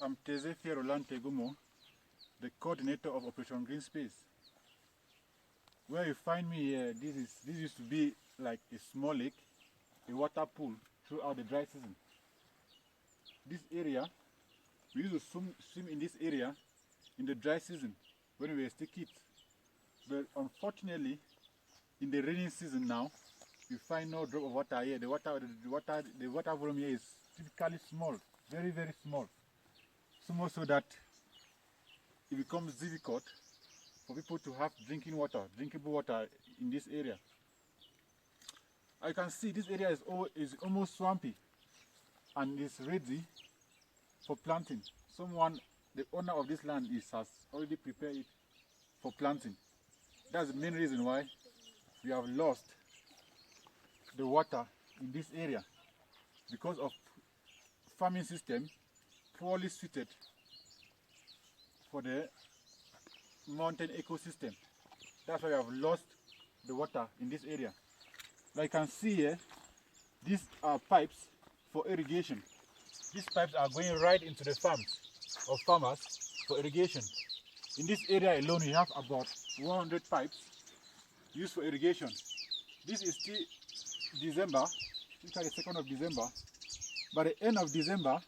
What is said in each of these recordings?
I'm Teze Fierolan Tegumo, the coordinator of Operation Green Space. Where you find me here, this used to be like a small lake, a water pool throughout the dry season. This area, we used to swim in this area in the dry season when we were still kids. But unfortunately, in the rainy season now, you find no drop of water here. The water volume here is typically small, very, very small. So much so that it becomes difficult for people to have drinkable water in this area. I can see this area is almost swampy and is ready for planting. The owner of this land has already prepared it for planting. That's the main reason why we have lost the water in this area, because of farming system poorly suited for the mountain ecosystem. That's why we have lost the water in this area. Like you can see here, these are pipes for irrigation. These pipes are going right into the farms of farmers for irrigation. In this area alone, we have about 100 pipes used for irrigation. This is still December, this is the 2nd of December. By the end of December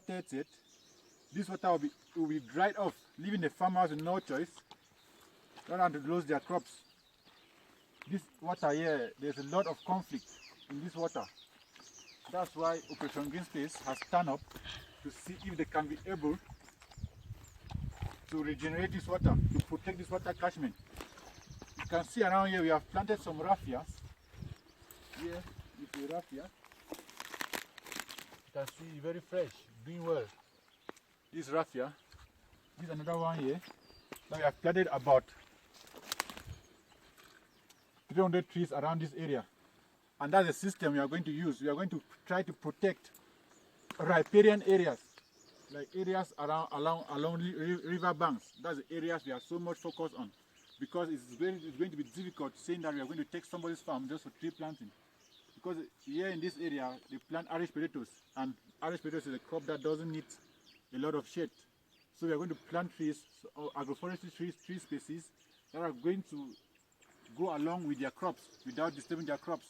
30th, this water will be dried off, leaving the farmers with no choice rather than to lose their crops. This water here, there's a lot of conflict in this water. That's why Operation Green Space has turned up to see if they can be able to regenerate this water, to protect this water catchment. You can see around here we have planted some raffias. Here is a raffia. You can see very fresh, doing well. This raffia. This is another one here. Now we have planted about 300 trees around this area. And that's the system we are going to use. We are going to try to protect riparian areas, like areas along river banks. That's the areas we are so much focused on, because it's going to be difficult saying that we are going to take somebody's farm just for tree planting. Because here in this area, they plant Irish potatoes, and Irish potatoes is a crop that doesn't need a lot of shade. So we are going to plant trees, agroforestry tree species that are going to go along with their crops without disturbing their crops.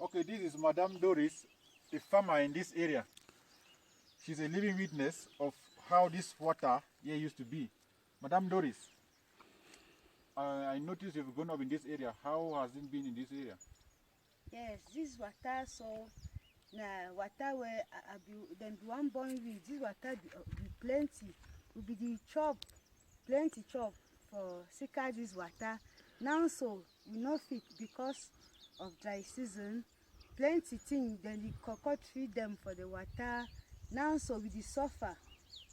Okay, this is Madame Doris, a farmer in this area. She's a living witness of how this water here used to be. Madame Doris, I noticed you've grown up in this area. How has it been in this area? Yes, this water, so water where then the one born with this water be plenty, will be the chop, plenty chop for seeker this water. Now so we not fit because of dry season. Plenty thing then the cocoa feed them for the water. Now so with the suffer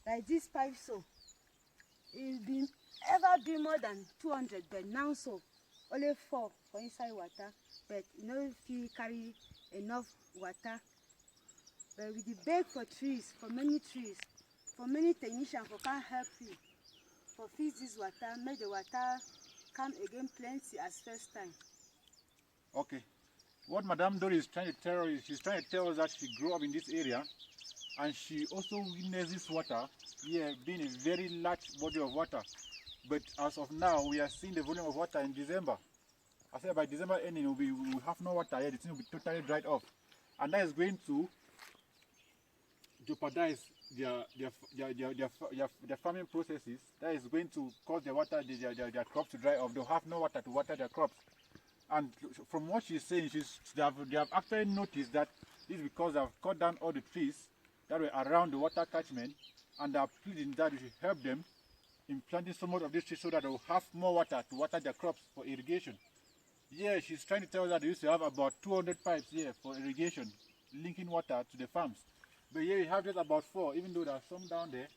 like this pipe, so it been ever be more than 200, but now so only 4 for inside water, but you know if you carry enough water. But with the beg for trees, for many technicians for can help you for feed this water, make the water come again plenty as first time. Okay. What Madame Dory is trying to tell us is she's trying to tell us that she grew up in this area, and she also witnessed this water here being a very large body of water. But as of now, we are seeing the volume of water in December. I said by December ending, we will have no water here. The thing will be totally dried off, and that is going to jeopardize their farming processes. That is going to cause their crops to dry off. They'll have no water to water their crops. And from what she's saying, they have actually noticed that this is because they have cut down all the trees that were around the water catchment, and they are pleading that we should help them in planting so much of these trees so that they will have more water to water their crops for irrigation. Yeah, she's trying to tell us that they used to have about 200 pipes here for irrigation, linking water to the farms. But here we have just about 4, even though there are some down there.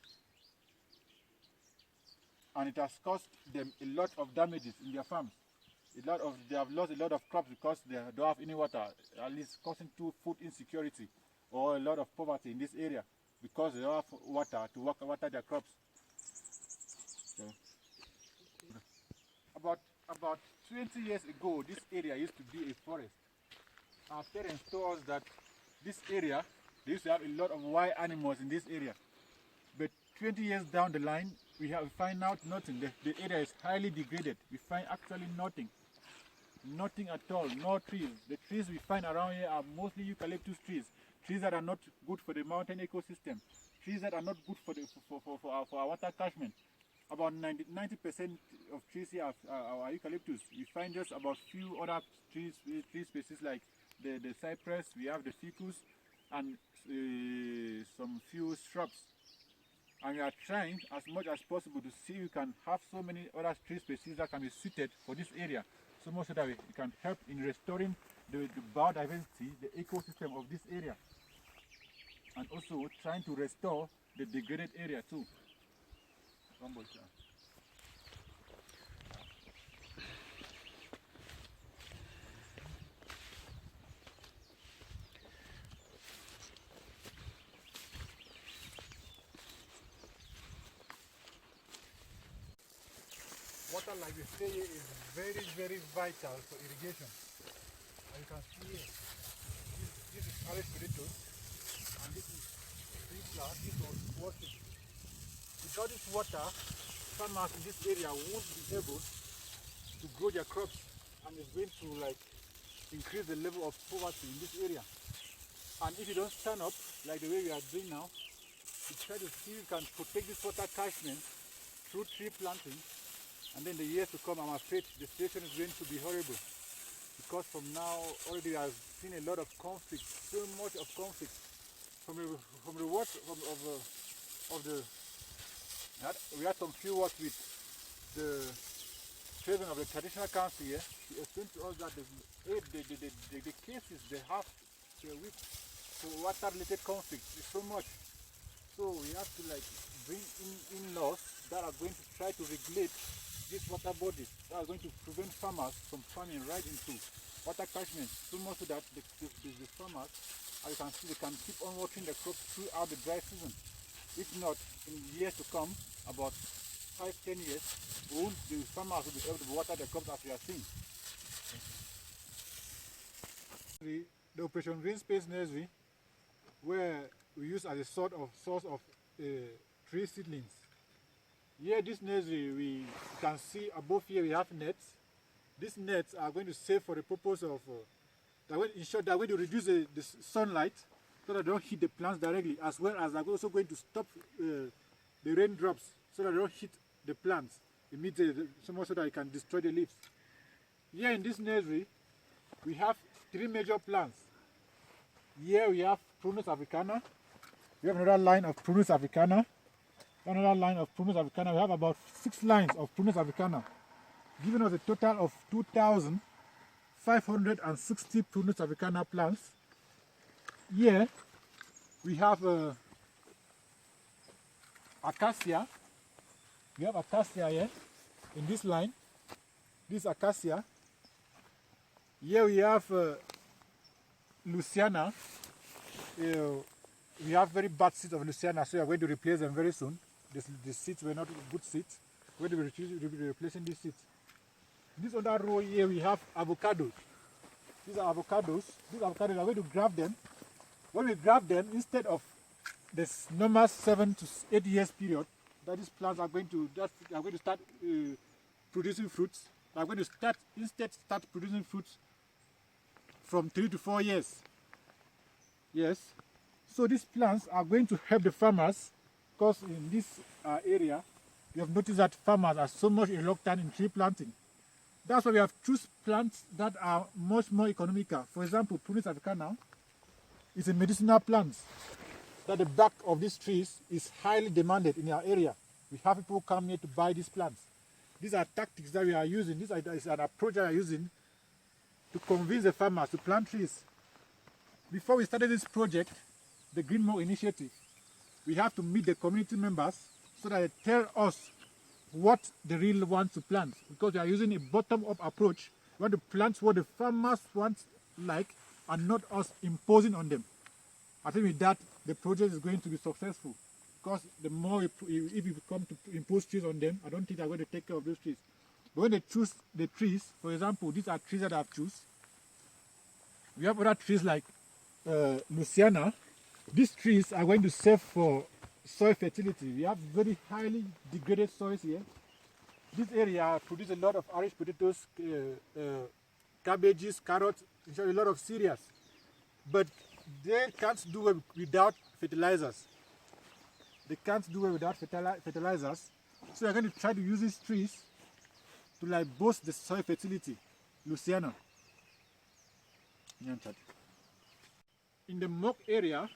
And it has caused them a lot of damages in their farms. They have lost a lot of crops because they don't have any water, at least causing food insecurity or a lot of poverty in this area because they don't have water to water their crops. So, about 20 years ago, this area used to be a forest. our parents told us that this area, they used to have a lot of wild animals in this area. But 20 years down the line, we find out nothing. The area is highly degraded. We find actually nothing. Nothing at all, no trees. The trees we find around here are mostly eucalyptus trees. Trees that are not good for the mountain ecosystem. Trees that are not good for our water catchment. About 90% of trees here are eucalyptus. We find just about few other tree species like the cypress, we have the ficus, and some few shrubs. And we are trying as much as possible to see if we can have so many other tree species that can be suited for this area, so much so that we can help in restoring the biodiversity, the ecosystem of this area, and also trying to restore the degraded area too. Water, like we say here, is very, very vital for irrigation. As you can see here, this is Irish potatoes, and this is tree flower. This was washing. Without this water, farmers in this area won't be able to grow their crops, and it's going to like increase the level of poverty in this area. And if you don't stand up like the way we are doing now, we try to see if we can protect this water catchment through tree planting, and then the years to come, I'm afraid the situation is going to be horrible, because from now already I've seen a lot of conflict, so much of conflict from the words of the we had some few words with the president of the traditional council here. He explained to us that the cases they have per week for water related conflicts is so much. So we have to like bring in laws that are going to try to regulate these water bodies, that are going to prevent farmers from farming right into water catchment, so much so that the farmers, as you can see, they can keep on watering the crops throughout the dry season. If not, in years to come, about 5-10 years, the farmers will be able to water the crops as we are seeing. The Operation Green Space Nursery, where we use as a source of tree seedlings. Here, this nursery, we can see above here we have nets. These nets are going to save for the purpose of, in short, they are going to reduce the sunlight so that they don't hit the plants directly, as well as they are also going to stop the raindrops so that they don't hit the plants immediately, so much so that it can destroy the leaves. Here in this nursery, we have 3 major plants. Here we have Prunus africana. We have another line of Prunus africana. Another line of Prunus africana. We have about 6 lines of Prunus africana, giving us a total of 2,560 Prunus africana plants. Here we have acacia. We have acacia here in this line. This acacia. Here we have Luciana. We have very bad seeds of Luciana, so we are going to replace them very soon. The seeds were not good seeds. We're going to be replacing these seeds. This other row here we have avocados. These are avocados. These avocados, we are going to grab them. When we grab them, instead of this normal 7 to 8 years period that these plants are going to start producing fruits, they are going to start producing fruits from 3 to 4 years. Yes. So these plants are going to help the farmers, because in this area, we have noticed that farmers are so much reluctant in tree planting. That's why we have choose plants that are much more economical. For example, Prunus africana is a medicinal plant that the bark of these trees is highly demanded in our area. We have people come here to buy these plants. These are tactics that we are using. This is an approach that we are using to convince the farmers to plant trees. Before we started this project, the Green More Initiative, we have to meet the community members so that they tell us what they really want to plant, because we are using a bottom-up approach. We want to plant what the farmers want, and not us imposing on them. I think with that, the project is going to be successful, because the more if we come to impose trees on them, I don't think they're going to take care of those trees. But when they choose the trees, for example, these are trees that I've chosen. We have other trees like Luciana. These trees are going to serve for soil fertility. We have very highly degraded soils here. This area produces a lot of Irish potatoes, cabbages, carrots, a lot of cereals. But they can't do it without fertilizers. They can't do it without fertilizers. So we're going to try to use these trees to like boost the soil fertility. Luciana. In the mock area,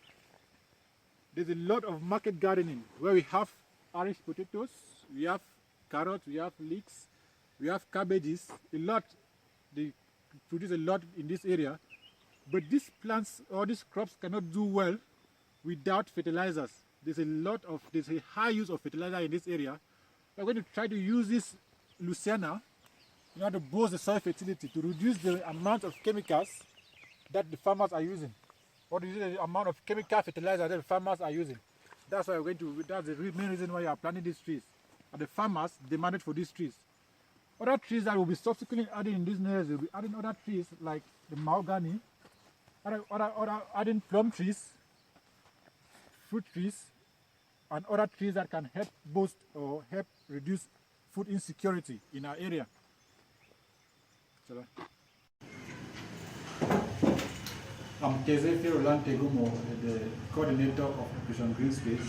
there's a lot of market gardening where we have Irish potatoes, we have carrots, we have leeks, we have cabbages, a lot. They produce a lot in this area. But these plants or these crops cannot do well without fertilizers. There's a high use of fertilizer in this area. We're going to try to use this Luciana in order to boost the soil fertility, to reduce the amount of chemicals that the farmers are using, or to reduce the amount of chemical fertilizer that the farmers are using. That's why that's the main reason why you are planting these trees. And the farmers demanded for these trees. Other trees that will be subsequently added in this nursery, will be adding other trees like the mahogany, adding plum trees, fruit trees, and other trees that can help boost or help reduce food insecurity in our area. I'm Kezefe Roland Tegumo, the coordinator of Operation Green Space.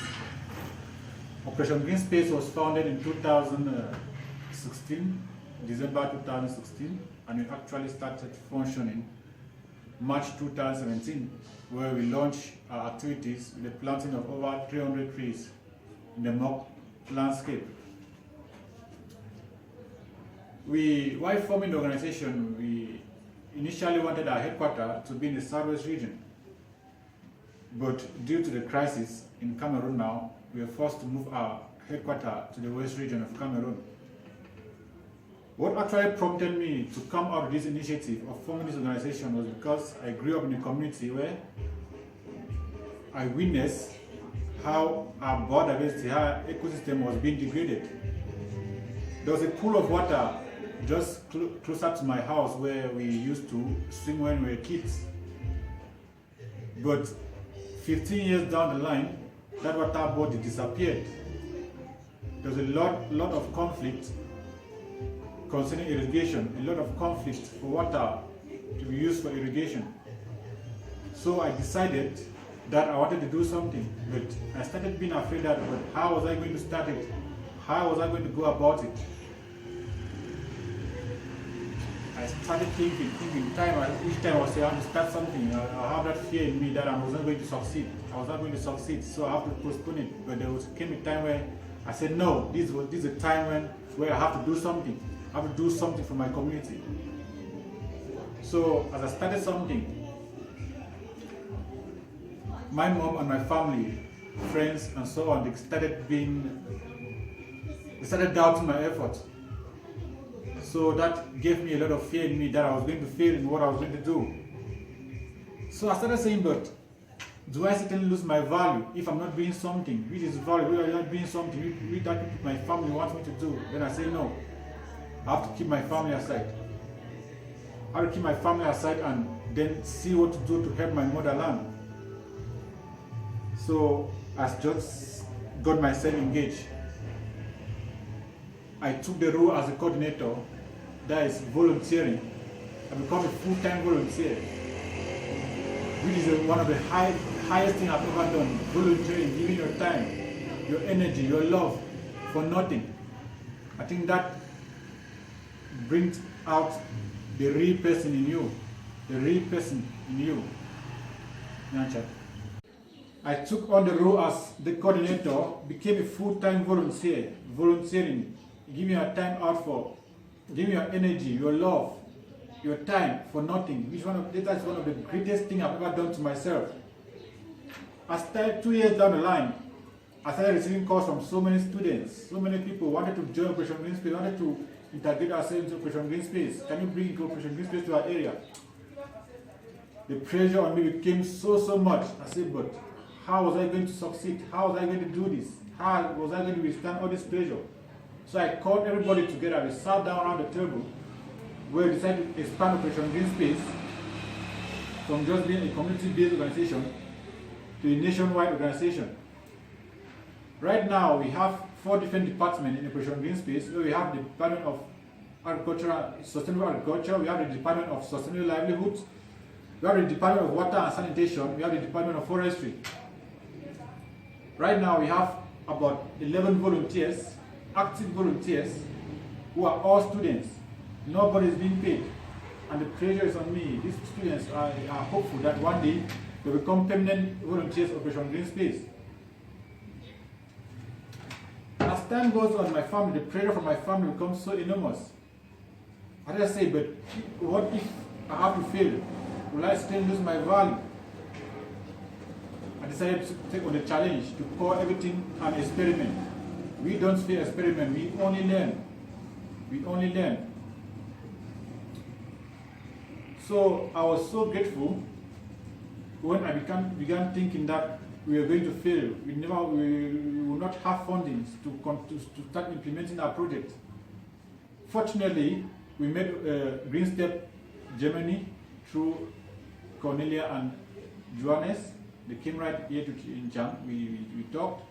Operation Green Space was founded in 2016, December 2016, and we actually started functioning March 2017, where we launched our activities with the planting of over 300 trees in the mock landscape. While forming the organization, we initially wanted our headquarters to be in the southwest region. But due to the crisis in Cameroon now, we are forced to move our headquarters to the west region of Cameroon. What actually prompted me to come out with this initiative of forming this organization was because I grew up in a community where I witnessed how our biodiversity, how our ecosystem was being degraded. There was a pool of water just closer to my house where we used to swim when we were kids. But 15 years down the line, that water body disappeared. There was a lot of conflict concerning irrigation, a lot of conflict for water to be used for irrigation. So I decided that I wanted to do something, but I started being afraid that, but how was I going to start it? How was I going to go about it? I started thinking, each time I was saying I want to start something, I have that fear in me that I was not going to succeed. I was not going to succeed, so I have to postpone it. But came a time where I said, no, this is a time where I have to do something. I have to do something for my community. So as I started something, my mom and my family, friends and so on, they started doubting my effort. So that gave me a lot of fear in me that I was going to fail in what I was going to do. So I started saying, but do I certainly lose my value if I'm not doing something? Which is value, if I'm not doing something which that my family wants me to do? Then I say no. I have to keep my family aside. I have to keep my family aside and then see what to do to help my motherland. So I just got myself engaged. I took the role as a coordinator, that is volunteering. I become a full-time volunteer, which is one of the highest things I've ever done. Volunteering, giving your time, your energy, your love for nothing. I think that brings out the real person in you. The real person in you. I took on the role as the coordinator, became a full-time volunteer, volunteering, giving your time out for, giving your energy, your love, your time for nothing. That's one of the greatest things I've ever done to myself. I started 2 years down the line. I started receiving calls from so many students, so many people wanted to join Operation Green Space, wanted to integrate ourselves into Operation Green Space. Can you bring Operation Green Space to our area? The pressure on me became so much. I said, but how was I going to succeed? How was I going to do this? How was I going to withstand all this pressure? So I called everybody together. We sat down around the table where we decided to expand Operation Green Space from just being a community-based organization to a nationwide organization. Right now, we have 4 different departments in Operation Green Space. We have the Department of Sustainable Agriculture, we have the Department of Sustainable Livelihoods, we have the Department of Water and Sanitation, we have the Department of Forestry. Right now, we have about 11 volunteers, active volunteers, who are all students. Nobody is being paid. And the pressure is on me. These students are hopeful that one day they will become permanent volunteers of Operation Green Space. As time goes on, my family, the pressure from my family becomes so enormous. As I say, but what if I have to fail? Will I still lose my value? I decided to take on the challenge to call everything an experiment. We don't fear experiment, we only learn. We only learn. So I was so grateful when I began thinking that we were going to fail. We will not have fundings to start implementing our project. Fortunately, we met Green Step Germany through Cornelia and Johannes. They came right here in Chang. We talked.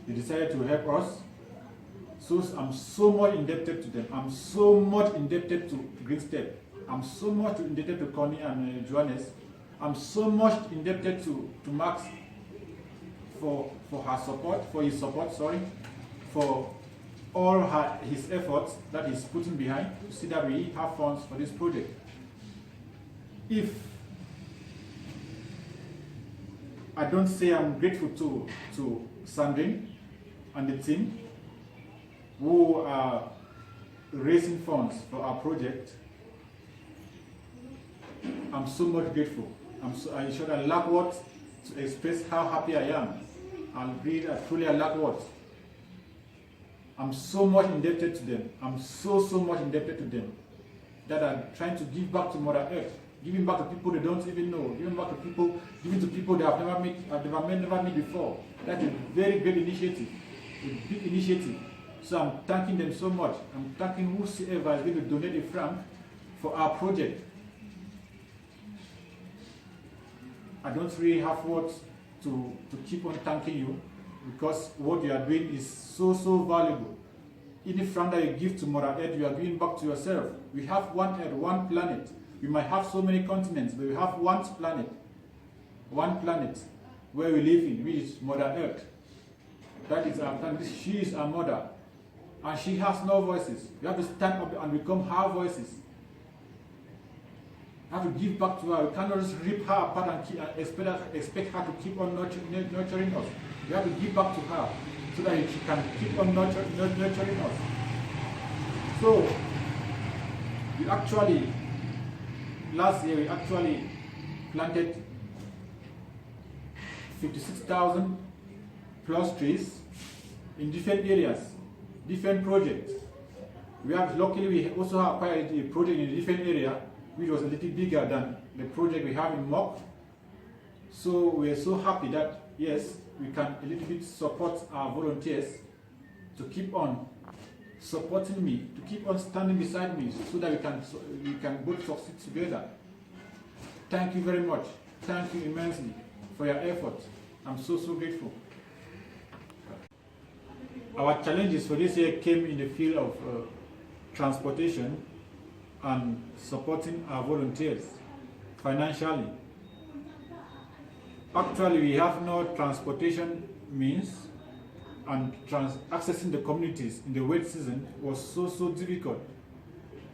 They decided to help us. So I'm so much indebted to them. I'm so much indebted to Green Step. I'm so much indebted to Connie and Johannes. I'm so much indebted to Max for his support, for all his efforts that he's putting behind to see that we have funds for this project. If I don't say I'm grateful to Sandrine and the team who are raising funds for our project, I'm so much grateful. I should have lack words to express how happy I am. I truly lack words. I'm so much indebted to them. I'm so much indebted to them that I'm trying to give back to Mother Earth, giving back to people they don't even know, giving to people they have never met before. That's a very great initiative, a big initiative. So I'm thanking them so much. I'm thanking whosoever is going to donate a franc for our project. I don't really have words to keep on thanking you, because what you are doing is so valuable. Any franc that you give to Mother Earth, you are giving back to yourself. We have one Earth, one planet. We might have so many continents, but we have one planet where we live in, which is Mother Earth. That is our planet. She is our mother, and she has no voices. We have to stand up and become her voices. Have to give back to her. We cannot just rip her apart and expect her to keep on nurturing us. We have to give back to her so that she can keep on nurturing us. So, last year we actually planted 56,000 plus trees in different areas, different projects. Luckily we also acquired a project in a different area which was a little bigger than the project we have in Mok. So we are so happy that, yes, we can a little bit support our volunteers to keep on supporting me, to keep on standing beside me so that we can both succeed together. Thank you very much. Thank you immensely for your efforts. I'm so grateful. Our challenges for this year came in the field of transportation and supporting our volunteers financially. Actually, we have no transportation means, and accessing the communities in the wet season was so difficult.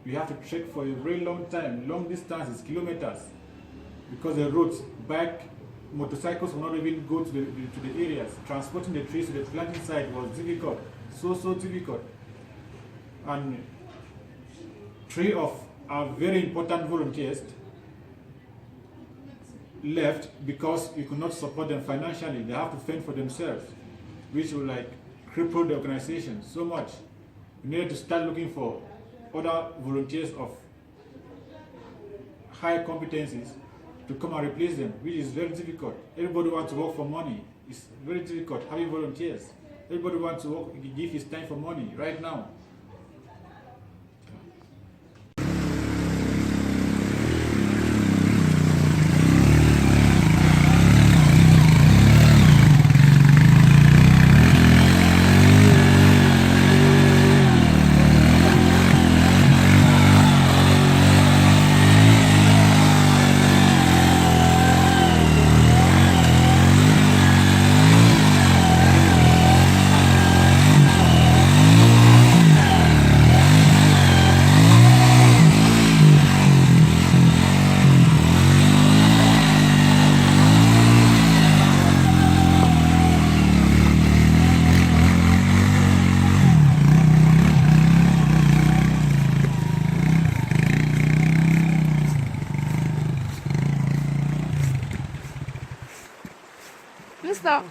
We have to trek for a very long time, long distances, kilometers, because the roads, motorcycles will not even go to the areas. Transporting the trees to the planting site was difficult, so difficult. And 3 of our very important volunteers left because we could not support them financially. They have to fend for themselves, which will cripple the organization so much. We needed to start looking for other volunteers of high competencies to come and replace them, which is very difficult. Everybody wants to work for money. It's very difficult having volunteers. Everybody wants to work, give his time for money right now. Mister.